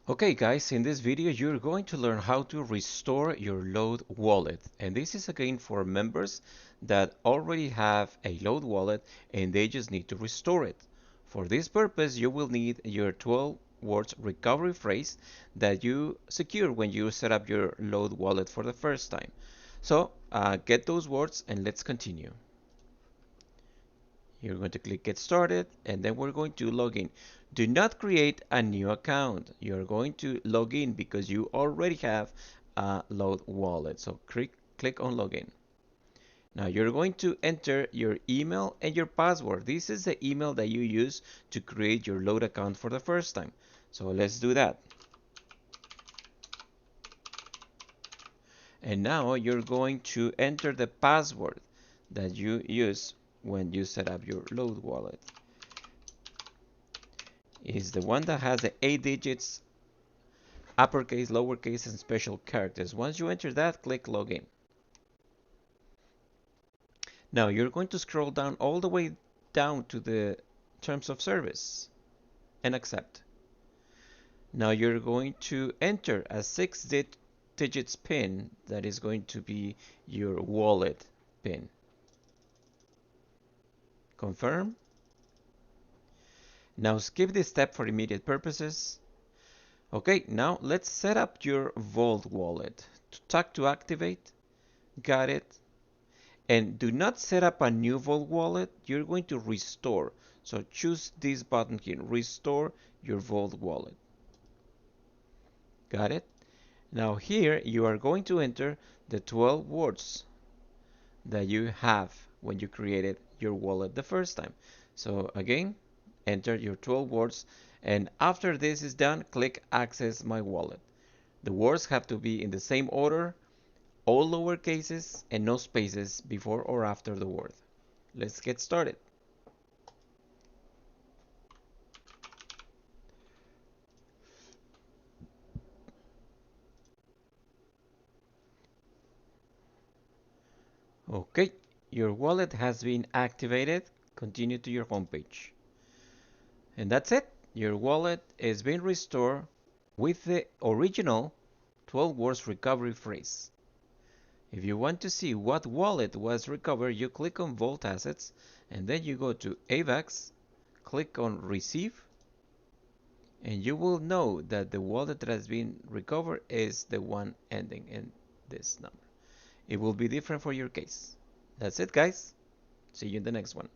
Okay guys, in this video you're going to learn how to restore your LODEwallet, and this is again for members that already have a LODEwallet and they just need to restore it. For this purpose you will need your 12 words recovery phrase that you secure when you set up your LODEwallet for the first time. So get those words and let's continue. You're going to click get started and then we're going to log in. Do not create a new account. You're going to log in because you already have a LODEwallet. So click on login. Now you're going to enter your email and your password. This is the email that you use to create your Lode account for the first time. So let's do that. And now you're going to enter the password that you use when you set up your LODEwallet. Is the one that has the 8 digits, uppercase, lowercase, and special characters. Once you enter that, click login. Now you're going to scroll down all the way down to the terms of service and accept. Now you're going to enter a 6 digits PIN that is going to be your wallet PIN. Confirm. Now skip this step for immediate purposes. Okay, now let's set up your Vault wallet. Tap to activate. Got it. And do not set up a new Vault wallet. You're going to restore. So choose this button here, restore your Vault wallet. Got it? Now here you are going to enter the 12 words that you have when you created your wallet the first time. So again, enter your 12 words, and after this is done, click access my wallet. The words have to be in the same order, all lower cases and no spaces before or after the word. Let's get started. Okay, your wallet has been activated. Continue to your home page. And that's it. Your wallet is being restored with the original 12 words recovery phrase. If you want to see what wallet was recovered, you click on Vault Assets and then you go to AVAX, click on Receive, and you will know that the wallet that has been recovered is the one ending in this number. It will be different for your case. That's it, guys. See you in the next one.